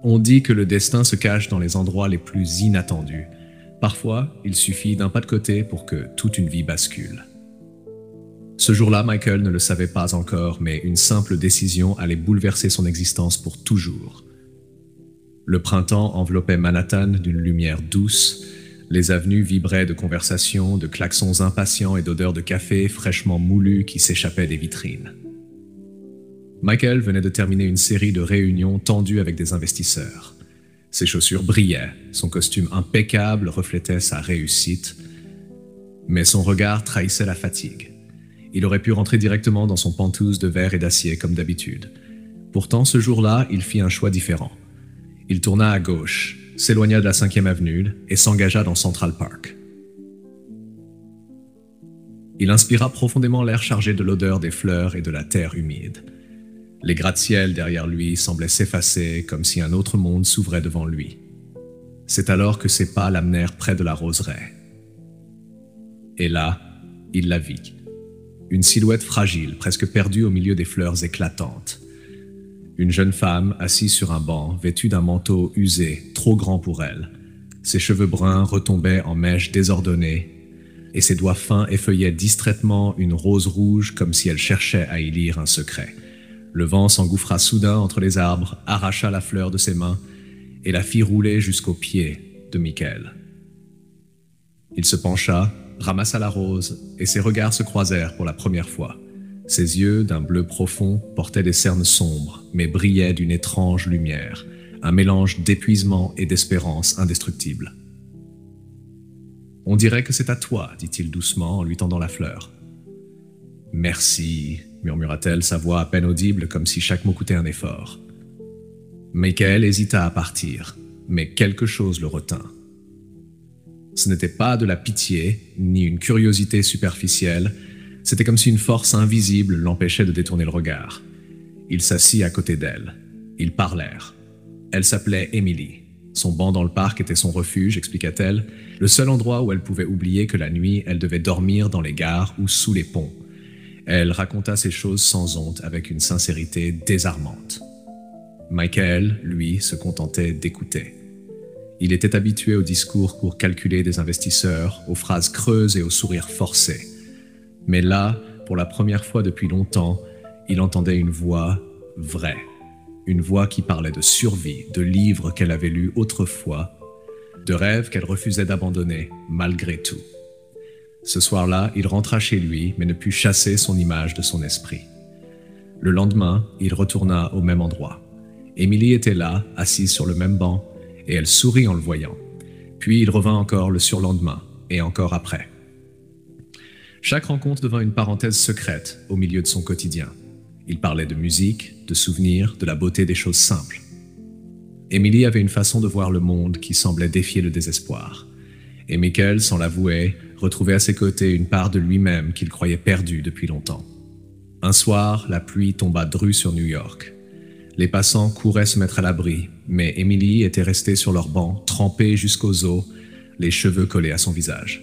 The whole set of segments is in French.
On dit que le destin se cache dans les endroits les plus inattendus. Parfois, il suffit d'un pas de côté pour que toute une vie bascule. Ce jour-là, Michael ne le savait pas encore, mais une simple décision allait bouleverser son existence pour toujours. Le printemps enveloppait Manhattan d'une lumière douce, les avenues vibraient de conversations, de klaxons impatients et d'odeurs de café fraîchement moulu qui s'échappaient des vitrines. Michael venait de terminer une série de réunions tendues avec des investisseurs. Ses chaussures brillaient, son costume impeccable reflétait sa réussite, mais son regard trahissait la fatigue. Il aurait pu rentrer directement dans son pantouse de verre et d'acier comme d'habitude. Pourtant, ce jour-là, il fit un choix différent. Il tourna à gauche, s'éloigna de la 5e avenue et s'engagea dans Central Park. Il inspira profondément l'air chargé de l'odeur des fleurs et de la terre humide. Les gratte-ciels derrière lui semblaient s'effacer comme si un autre monde s'ouvrait devant lui. C'est alors que ses pas l'amenèrent près de la roseraie. Et là, il la vit. Une silhouette fragile, presque perdue au milieu des fleurs éclatantes. Une jeune femme assise sur un banc, vêtue d'un manteau usé, trop grand pour elle. Ses cheveux bruns retombaient en mèches désordonnées, et ses doigts fins effeuillaient distraitement une rose rouge comme si elle cherchait à y lire un secret. Le vent s'engouffra soudain entre les arbres, arracha la fleur de ses mains et la fit rouler jusqu'aux pieds de Michael. Il se pencha, ramassa la rose, et ses regards se croisèrent pour la première fois. Ses yeux, d'un bleu profond, portaient des cernes sombres, mais brillaient d'une étrange lumière, un mélange d'épuisement et d'espérance indestructible. « On dirait que c'est à toi, dit-il doucement en lui tendant la fleur. « Merci, murmura-t-elle, sa voix à peine audible comme si chaque mot coûtait un effort. Michael hésita à partir, mais quelque chose le retint. Ce n'était pas de la pitié, ni une curiosité superficielle, c'était comme si une force invisible l'empêchait de détourner le regard. Il s'assit à côté d'elle. Ils parlèrent. Elle s'appelait Emily. Son banc dans le parc était son refuge, expliqua-t-elle, le seul endroit où elle pouvait oublier que la nuit, elle devait dormir dans les gares ou sous les ponts. Elle raconta ces choses sans honte, avec une sincérité désarmante. Michael, lui, se contentait d'écouter. Il était habitué aux discours pour calculer des investisseurs, aux phrases creuses et aux sourires forcés. Mais là, pour la première fois depuis longtemps, il entendait une voix vraie. Une voix qui parlait de survie, de livres qu'elle avait lus autrefois, de rêves qu'elle refusait d'abandonner, malgré tout. Ce soir-là, il rentra chez lui, mais ne put chasser son image de son esprit. Le lendemain, il retourna au même endroit. Emily était là, assise sur le même banc, et elle sourit en le voyant. Puis il revint encore le surlendemain, et encore après. Chaque rencontre devint une parenthèse secrète au milieu de son quotidien. Il parlait de musique, de souvenirs, de la beauté des choses simples. Emily avait une façon de voir le monde qui semblait défier le désespoir. Et Michael, sans l'avouer, retrouvait à ses côtés une part de lui-même qu'il croyait perdue depuis longtemps. Un soir, la pluie tomba drue sur New York. Les passants couraient se mettre à l'abri, mais Emily était restée sur leur banc, trempée jusqu'aux os, les cheveux collés à son visage.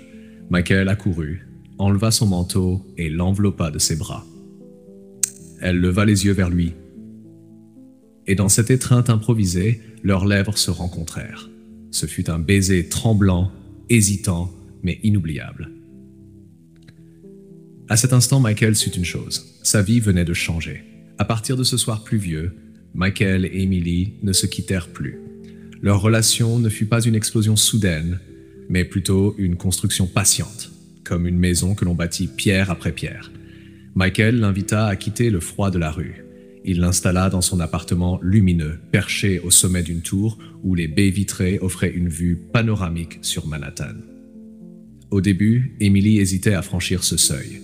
Michael accourut, enleva son manteau et l'enveloppa de ses bras. Elle leva les yeux vers lui. Et dans cette étreinte improvisée, leurs lèvres se rencontrèrent. Ce fut un baiser tremblant, hésitant, mais inoubliable. À cet instant, Michael sut une chose. Sa vie venait de changer. À partir de ce soir pluvieux, Michael et Emily ne se quittèrent plus. Leur relation ne fut pas une explosion soudaine, mais plutôt une construction patiente, comme une maison que l'on bâtit pierre après pierre. Michael l'invita à quitter le froid de la rue. Il l'installa dans son appartement lumineux, perché au sommet d'une tour où les baies vitrées offraient une vue panoramique sur Manhattan. Au début, Emily hésitait à franchir ce seuil.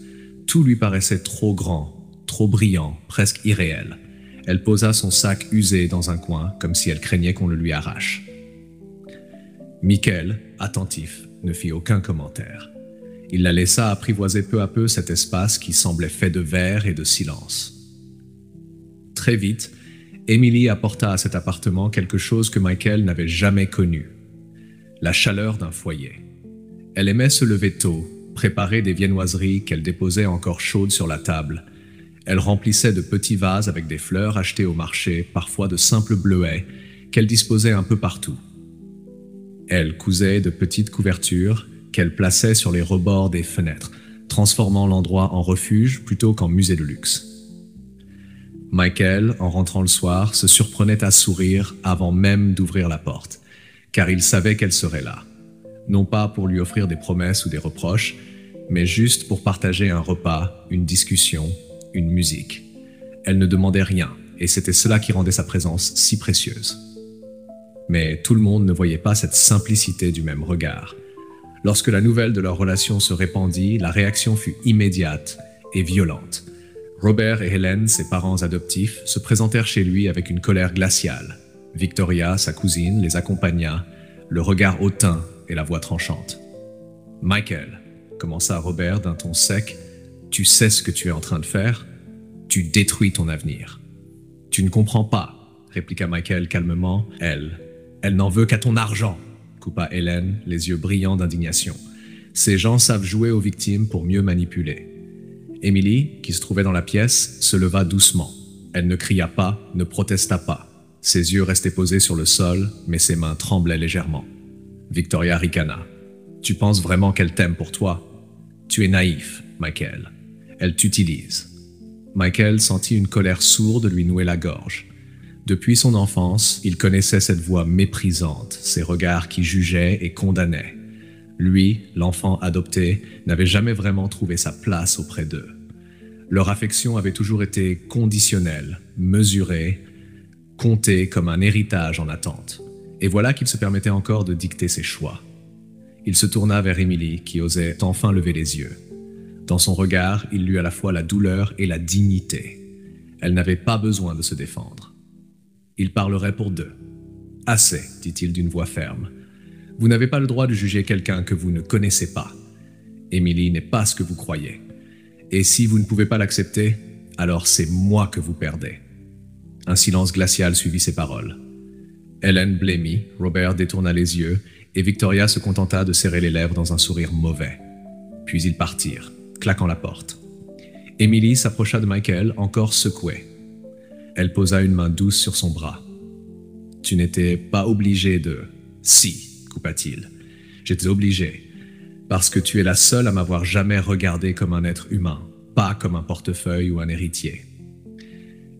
Tout lui paraissait trop grand, trop brillant, presque irréel. Elle posa son sac usé dans un coin, comme si elle craignait qu'on le lui arrache. Michael, attentif, ne fit aucun commentaire. Il la laissa apprivoiser peu à peu cet espace qui semblait fait de verre et de silence. Très vite, Emily apporta à cet appartement quelque chose que Michael n'avait jamais connu, la chaleur d'un foyer. Elle aimait se lever tôt, préparer des viennoiseries qu'elle déposait encore chaudes sur la table. Elle remplissait de petits vases avec des fleurs achetées au marché, parfois de simples bleuets, qu'elle disposait un peu partout. Elle cousait de petites couvertures qu'elle plaçait sur les rebords des fenêtres, transformant l'endroit en refuge plutôt qu'en musée de luxe. Michael, en rentrant le soir, se surprenait à sourire avant même d'ouvrir la porte, car il savait qu'elle serait là. Non pas pour lui offrir des promesses ou des reproches, mais juste pour partager un repas, une discussion, une musique. Elle ne demandait rien, et c'était cela qui rendait sa présence si précieuse. Mais tout le monde ne voyait pas cette simplicité du même regard. Lorsque la nouvelle de leur relation se répandit, la réaction fut immédiate et violente. Robert et Helen, ses parents adoptifs, se présentèrent chez lui avec une colère glaciale. Victoria, sa cousine, les accompagna, le regard hautain et la voix tranchante. « Michael, » commença Robert d'un ton sec, « tu sais ce que tu es en train de faire? Tu détruis ton avenir. »« Tu ne comprends pas, » répliqua Michael calmement. « Elle n'en veut qu'à ton argent, » coupa Helen, les yeux brillants d'indignation. « Ces gens savent jouer aux victimes pour mieux manipuler. » Emily, qui se trouvait dans la pièce, se leva doucement. Elle ne cria pas, ne protesta pas. Ses yeux restaient posés sur le sol, mais ses mains tremblaient légèrement. Victoria ricana. « Tu penses vraiment qu'elle t'aime pour toi? Tu es naïf, Michael. Elle t'utilise. » Michael sentit une colère sourde lui nouer la gorge. Depuis son enfance, il connaissait cette voix méprisante, ces regards qui jugeaient et condamnaient. Lui, l'enfant adopté, n'avait jamais vraiment trouvé sa place auprès d'eux. Leur affection avait toujours été conditionnelle, mesurée, comptée comme un héritage en attente. Et voilà qu'il se permettait encore de dicter ses choix. Il se tourna vers Emily, qui osait enfin lever les yeux. Dans son regard, il lut à la fois la douleur et la dignité. Elle n'avait pas besoin de se défendre. Il parlerait pour deux. « Assez, » dit-il d'une voix ferme. « Vous n'avez pas le droit de juger quelqu'un que vous ne connaissez pas. Emily n'est pas ce que vous croyez. Et si vous ne pouvez pas l'accepter, alors c'est moi que vous perdez. » Un silence glacial suivit ces paroles. Helen blêmit, Robert détourna les yeux, et Victoria se contenta de serrer les lèvres dans un sourire mauvais. Puis ils partirent, claquant la porte. Emily s'approcha de Michael, encore secouée. Elle posa une main douce sur son bras. « Tu n'étais pas obligé de... »« Si, » coupa-t-il. « J'étais obligé, parce que tu es la seule à m'avoir jamais regardé comme un être humain, pas comme un portefeuille ou un héritier. »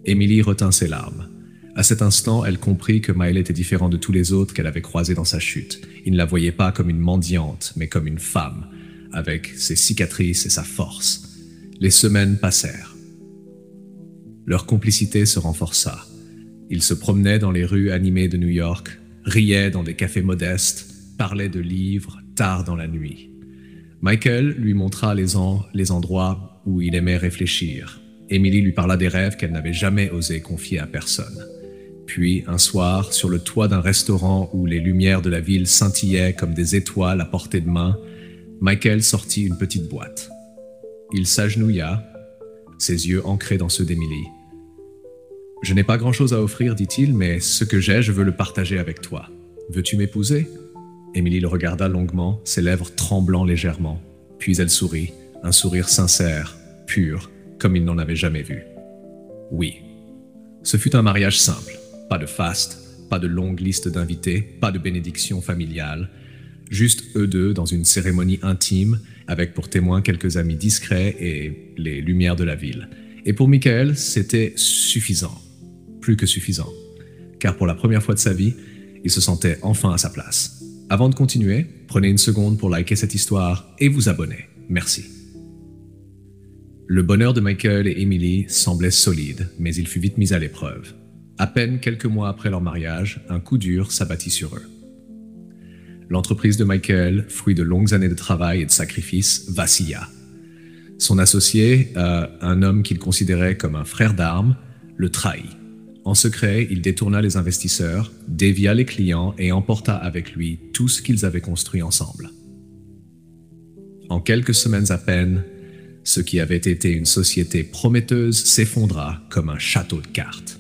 Emily retint ses larmes. À cet instant, elle comprit que Miley était différent de tous les autres qu'elle avait croisés dans sa chute. Il ne la voyait pas comme une mendiante, mais comme une femme, avec ses cicatrices et sa force. Les semaines passèrent. Leur complicité se renforça. Ils se promenaient dans les rues animées de New York, riaient dans des cafés modestes, parlaient de livres tard dans la nuit. Michael lui montra les endroits où il aimait réfléchir. Emily lui parla des rêves qu'elle n'avait jamais osé confier à personne. Puis, un soir, sur le toit d'un restaurant où les lumières de la ville scintillaient comme des étoiles à portée de main, Michael sortit une petite boîte. Il s'agenouilla, ses yeux ancrés dans ceux d'Emily. « Je n'ai pas grand-chose à offrir, dit-il, mais ce que j'ai, je veux le partager avec toi. Veux-tu m'épouser » Emily le regarda longuement, ses lèvres tremblant légèrement. Puis elle sourit, un sourire sincère, pur, comme il n'en avait jamais vu. « Oui. » Ce fut un mariage simple. Pas de faste, pas de longue liste d'invités, pas de bénédiction familiale. Juste eux deux dans une cérémonie intime, avec pour témoins quelques amis discrets et les lumières de la ville. Et pour Michael, c'était suffisant. Plus que suffisant. Car pour la première fois de sa vie, il se sentait enfin à sa place. Avant de continuer, prenez une seconde pour liker cette histoire et vous abonner. Merci. Le bonheur de Michael et Emily semblait solide, mais il fut vite mis à l'épreuve. À peine quelques mois après leur mariage, un coup dur s'abattit sur eux. L'entreprise de Michael, fruit de longues années de travail et de sacrifices, vacilla. Son associé, un homme qu'il considérait comme un frère d'armes, le trahit. En secret, il détourna les investisseurs, dévia les clients et emporta avec lui tout ce qu'ils avaient construit ensemble. En quelques semaines à peine, ce qui avait été une société prometteuse s'effondra comme un château de cartes.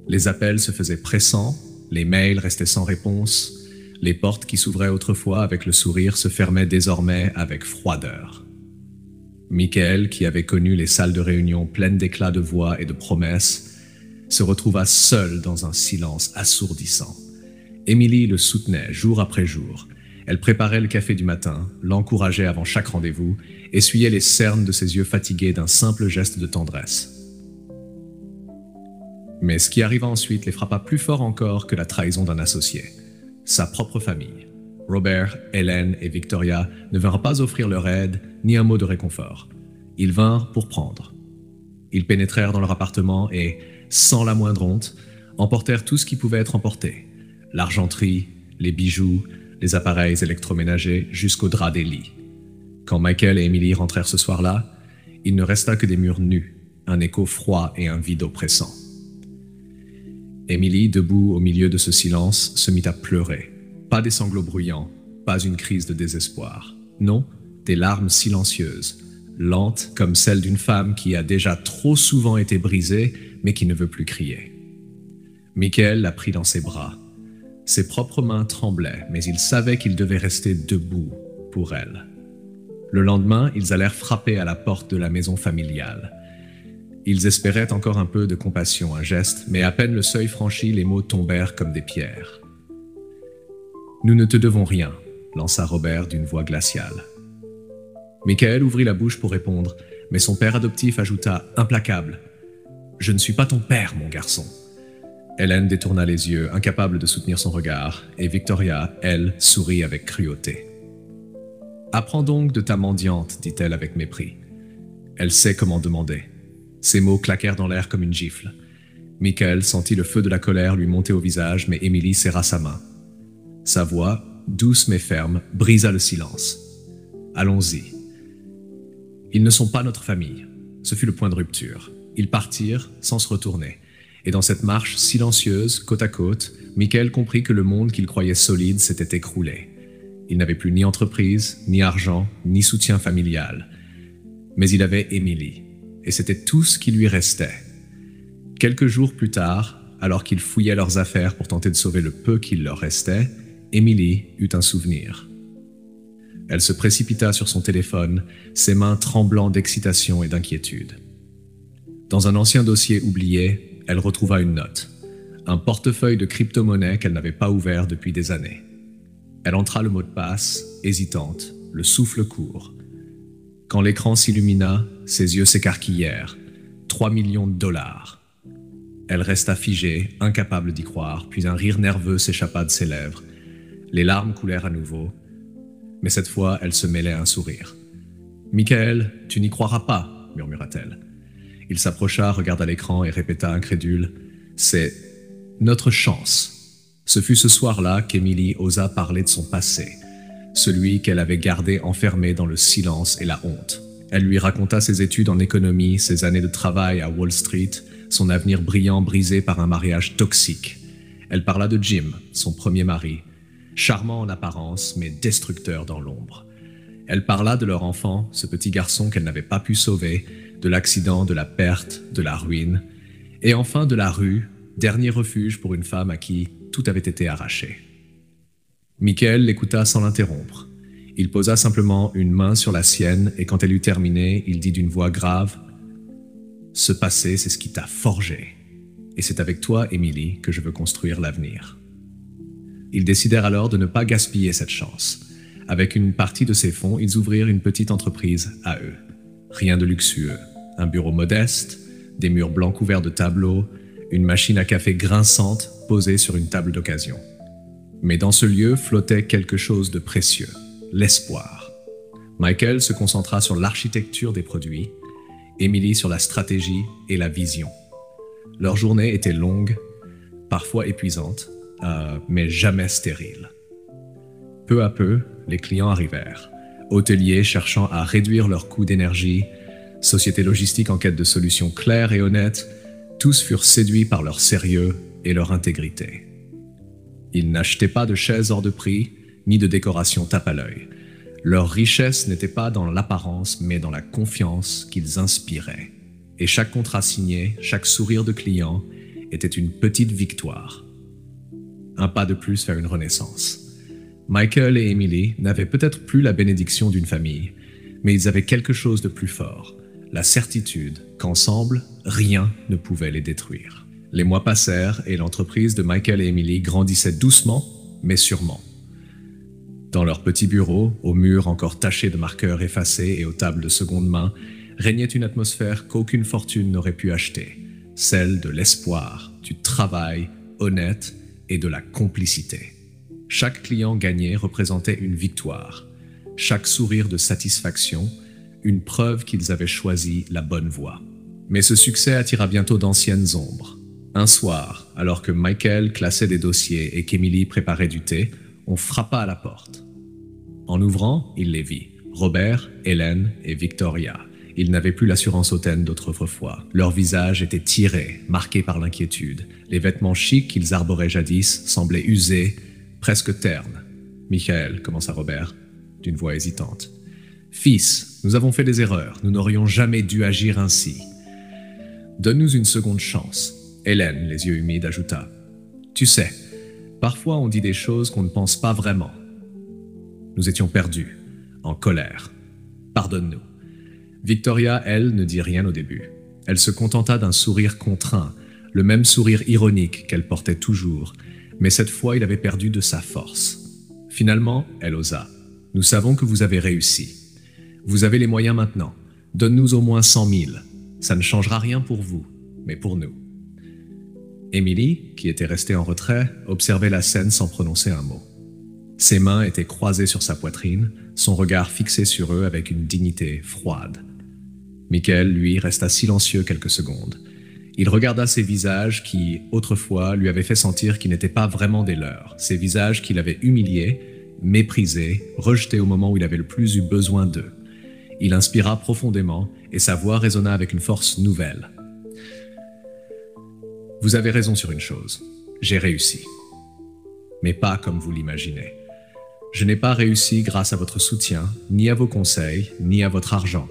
Les appels se faisaient pressants, les mails restaient sans réponse, les portes qui s'ouvraient autrefois avec le sourire se fermaient désormais avec froideur. Michael, qui avait connu les salles de réunion pleines d'éclats de voix et de promesses, se retrouva seul dans un silence assourdissant. Emily le soutenait jour après jour. Elle préparait le café du matin, l'encourageait avant chaque rendez-vous, essuyait les cernes de ses yeux fatigués d'un simple geste de tendresse. Mais ce qui arriva ensuite les frappa plus fort encore que la trahison d'un associé. Sa propre famille. Robert, Hélène et Victoria ne vinrent pas offrir leur aide ni un mot de réconfort. Ils vinrent pour prendre. Ils pénétrèrent dans leur appartement et, sans la moindre honte, emportèrent tout ce qui pouvait être emporté. L'argenterie, les bijoux, les appareils électroménagers jusqu'au drap des lits. Quand Michael et Emily rentrèrent ce soir-là, il ne resta que des murs nus, un écho froid et un vide oppressant. Emily, debout au milieu de ce silence, se mit à pleurer. Pas des sanglots bruyants, pas une crise de désespoir. Non, des larmes silencieuses, lentes comme celles d'une femme qui a déjà trop souvent été brisée, mais qui ne veut plus crier. Michael la prit dans ses bras. Ses propres mains tremblaient, mais il savait qu'il devait rester debout pour elle. Le lendemain, ils allèrent frapper à la porte de la maison familiale. Ils espéraient encore un peu de compassion, un geste, mais à peine le seuil franchi, les mots tombèrent comme des pierres. « Nous ne te devons rien », lança Robert d'une voix glaciale. Michael ouvrit la bouche pour répondre, mais son père adoptif ajouta, implacable, « Je ne suis pas ton père, mon garçon. » Hélène détourna les yeux, incapable de soutenir son regard, et Victoria, elle, sourit avec cruauté. « Apprends donc de ta mendiante, dit-elle avec mépris. Elle sait comment demander. » Ces mots claquèrent dans l'air comme une gifle. Michael sentit le feu de la colère lui monter au visage, mais Emily serra sa main. Sa voix, douce mais ferme, brisa le silence. « Allons-y. » Ils ne sont pas notre famille. Ce fut le point de rupture. Ils partirent sans se retourner. Et dans cette marche silencieuse, côte à côte, Michael comprit que le monde qu'il croyait solide s'était écroulé. Il n'avait plus ni entreprise, ni argent, ni soutien familial. Mais il avait Emily. Et c'était tout ce qui lui restait. Quelques jours plus tard, alors qu'ils fouillaient leurs affaires pour tenter de sauver le peu qu'il leur restait, Emily eut un souvenir. Elle se précipita sur son téléphone, ses mains tremblant d'excitation et d'inquiétude. Dans un ancien dossier oublié, elle retrouva une note, un portefeuille de crypto-monnaie qu'elle n'avait pas ouvert depuis des années. Elle entra le mot de passe, hésitante, le souffle court. Quand l'écran s'illumina, ses yeux s'écarquillèrent. 3 millions de dollars. Elle resta figée, incapable d'y croire, puis un rire nerveux s'échappa de ses lèvres. Les larmes coulèrent à nouveau, mais cette fois, elle se mêlait à un sourire. « Michael, tu n'y croiras pas, murmura-t-elle. Il s'approcha, regarda l'écran et répéta incrédule. « C'est notre chance. » Ce fut ce soir-là qu'Emily osa parler de son passé, celui qu'elle avait gardé enfermé dans le silence et la honte. Elle lui raconta ses études en économie, ses années de travail à Wall Street, son avenir brillant brisé par un mariage toxique. Elle parla de Jim, son premier mari, charmant en apparence, mais destructeur dans l'ombre. Elle parla de leur enfant, ce petit garçon qu'elle n'avait pas pu sauver, de l'accident, de la perte, de la ruine, et enfin de la rue, dernier refuge pour une femme à qui tout avait été arraché. Michael l'écouta sans l'interrompre. Il posa simplement une main sur la sienne et quand elle eut terminé, il dit d'une voix grave « Ce passé, c'est ce qui t'a forgé. Et c'est avec toi, Emily, que je veux construire l'avenir. » Ils décidèrent alors de ne pas gaspiller cette chance. Avec une partie de ces fonds, ils ouvrirent une petite entreprise à eux. Rien de luxueux. Un bureau modeste, des murs blancs couverts de tableaux, une machine à café grinçante posée sur une table d'occasion. Mais dans ce lieu flottait quelque chose de précieux, l'espoir. Michael se concentra sur l'architecture des produits, Emily sur la stratégie et la vision. Leur journée était longue, parfois épuisante, mais jamais stérile. Peu à peu, les clients arrivèrent. Hôteliers cherchant à réduire leurs coûts d'énergie, sociétés logistiques en quête de solutions claires et honnêtes, tous furent séduits par leur sérieux et leur intégrité. Ils n'achetaient pas de chaises hors de prix, ni de décorations tape à l'œil. Leur richesse n'était pas dans l'apparence, mais dans la confiance qu'ils inspiraient. Et chaque contrat signé, chaque sourire de client était une petite victoire. Un pas de plus vers une renaissance. Michael et Emily n'avaient peut-être plus la bénédiction d'une famille, mais ils avaient quelque chose de plus fort, la certitude qu'ensemble, rien ne pouvait les détruire. Les mois passèrent et l'entreprise de Michael et Emily grandissait doucement, mais sûrement. Dans leur petit bureau, aux murs encore tachés de marqueurs effacés et aux tables de seconde main, régnait une atmosphère qu'aucune fortune n'aurait pu acheter, celle de l'espoir, du travail honnête et de la complicité. Chaque client gagné représentait une victoire, chaque sourire de satisfaction, une preuve qu'ils avaient choisi la bonne voie. Mais ce succès attira bientôt d'anciennes ombres. Un soir, alors que Michael classait des dossiers et qu'Emily préparait du thé, on frappa à la porte. En ouvrant, il les vit, Robert, Hélène et Victoria. Ils n'avaient plus l'assurance hautaine d'autrefois. Leur visage était tiré, marqué par l'inquiétude. Les vêtements chics qu'ils arboraient jadis semblaient usés, presque ternes. « Michael, commença Robert, d'une voix hésitante. « Fils, nous avons fait des erreurs. Nous n'aurions jamais dû agir ainsi. Donne-nous une seconde chance. » Hélène, les yeux humides, ajouta. « Tu sais, parfois on dit des choses qu'on ne pense pas vraiment. » Nous étions perdus, en colère. Pardonne-nous. Victoria, elle, ne dit rien au début. Elle se contenta d'un sourire contraint, le même sourire ironique qu'elle portait toujours, mais cette fois il avait perdu de sa force. Finalement, elle osa. « Nous savons que vous avez réussi. Vous avez les moyens maintenant. Donne-nous au moins 100 000. Ça ne changera rien pour vous, mais pour nous. » Emily, qui était restée en retrait, observait la scène sans prononcer un mot. Ses mains étaient croisées sur sa poitrine, son regard fixé sur eux avec une dignité froide. Michael, lui, resta silencieux quelques secondes. Il regarda ces visages qui, autrefois, lui avaient fait sentir qu'ils n'étaient pas vraiment des leurs, ces visages qu'il avait humiliés, méprisés, rejetés au moment où il avait le plus eu besoin d'eux. Il inspira profondément et sa voix résonna avec une force nouvelle. « Vous avez raison sur une chose, j'ai réussi. Mais pas comme vous l'imaginez. Je n'ai pas réussi grâce à votre soutien, ni à vos conseils, ni à votre argent.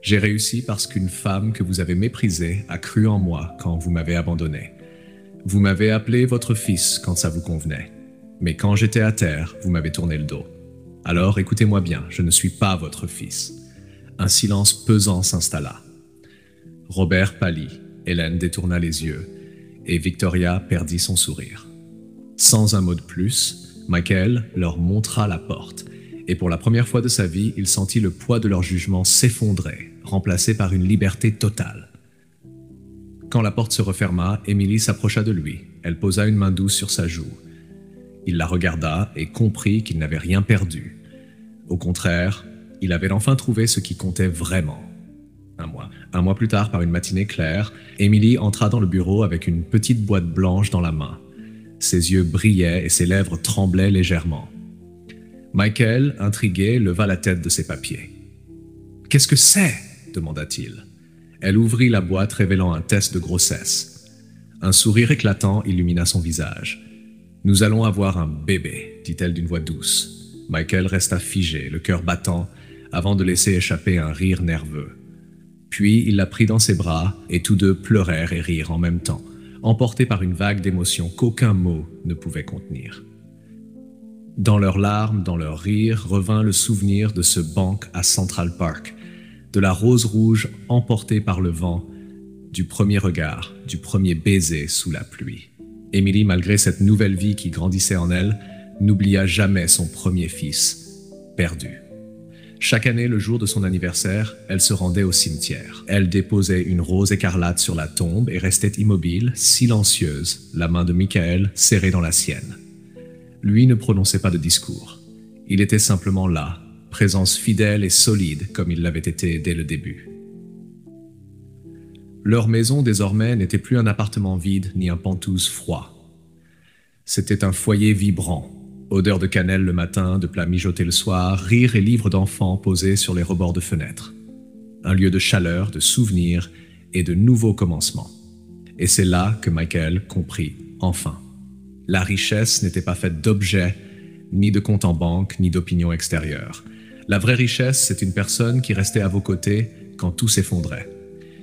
J'ai réussi parce qu'une femme que vous avez méprisée a cru en moi quand vous m'avez abandonné. Vous m'avez appelé votre fils quand ça vous convenait. Mais quand j'étais à terre, vous m'avez tourné le dos. Alors écoutez-moi bien, je ne suis pas votre fils. » Un silence pesant s'installa. Robert pâlit, Hélène détourna les yeux, et Victoria perdit son sourire. Sans un mot de plus, Michael leur montra la porte, et pour la première fois de sa vie, il sentit le poids de leur jugement s'effondrer, remplacé par une liberté totale. Quand la porte se referma, Emily s'approcha de lui. Elle posa une main douce sur sa joue. Il la regarda et comprit qu'il n'avait rien perdu. Au contraire, il avait enfin trouvé ce qui comptait vraiment. Un mois plus tard, par une matinée claire, Emily entra dans le bureau avec une petite boîte blanche dans la main. Ses yeux brillaient et ses lèvres tremblaient légèrement. Michael, intrigué, leva la tête de ses papiers. « Qu'est-ce que c'est » demanda-t-il. Elle ouvrit la boîte révélant un test de grossesse. Un sourire éclatant illumina son visage. « Nous allons avoir un bébé » dit-elle d'une voix douce. Michael resta figé, le cœur battant, avant de laisser échapper un rire nerveux. Puis il la prit dans ses bras et tous deux pleurèrent et rirent en même temps, emportés par une vague d'émotions qu'aucun mot ne pouvait contenir. Dans leurs larmes, dans leurs rires, revint le souvenir de ce banc à Central Park, de la rose rouge emportée par le vent, du premier regard, du premier baiser sous la pluie. Emily, malgré cette nouvelle vie qui grandissait en elle, n'oublia jamais son premier fils, perdu. Chaque année, le jour de son anniversaire, elle se rendait au cimetière. Elle déposait une rose écarlate sur la tombe et restait immobile, silencieuse, la main de Michael serrée dans la sienne. Lui ne prononçait pas de discours. Il était simplement là, présence fidèle et solide comme il l'avait été dès le début. Leur maison, désormais, n'était plus un appartement vide ni un pentouse froid. C'était un foyer vibrant. Odeur de cannelle le matin, de plats mijotés le soir, rires et livres d'enfants posés sur les rebords de fenêtres. Un lieu de chaleur, de souvenirs et de nouveaux commencements. Et c'est là que Michael comprit, enfin. La richesse n'était pas faite d'objets, ni de comptes en banque, ni d'opinions extérieures. La vraie richesse, c'est une personne qui restait à vos côtés quand tout s'effondrait.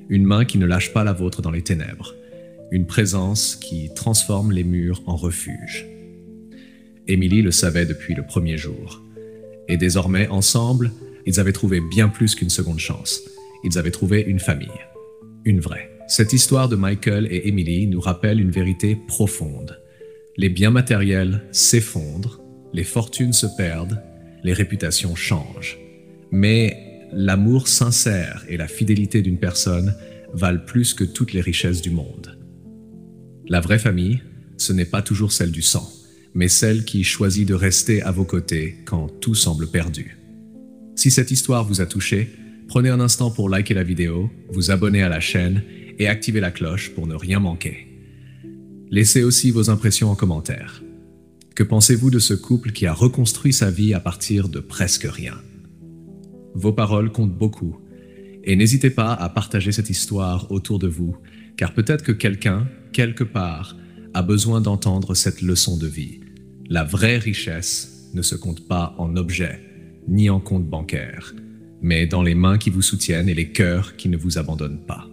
Une main qui ne lâche pas la vôtre dans les ténèbres. Une présence qui transforme les murs en refuge. Emily le savait depuis le premier jour. Et désormais, ensemble, ils avaient trouvé bien plus qu'une seconde chance. Ils avaient trouvé une famille. Une vraie, Cette histoire de Michael et Emily nous rappelle une vérité profonde. Les biens matériels s'effondrent, les fortunes se perdent, les réputations changent. Mais l'amour sincère et la fidélité d'une personne valent plus que toutes les richesses du monde. La vraie famille, ce n'est pas toujours celle du sang, mais celle qui choisit de rester à vos côtés quand tout semble perdu. Si cette histoire vous a touché, prenez un instant pour liker la vidéo, vous abonner à la chaîne et activer la cloche pour ne rien manquer. Laissez aussi vos impressions en commentaire. Que pensez-vous de ce couple qui a reconstruit sa vie à partir de presque rien? Vos paroles comptent beaucoup, et n'hésitez pas à partager cette histoire autour de vous, car peut-être que quelqu'un, quelque part, a besoin d'entendre cette leçon de vie. La vraie richesse ne se compte pas en objets, ni en compte bancaire, mais dans les mains qui vous soutiennent et les cœurs qui ne vous abandonnent pas.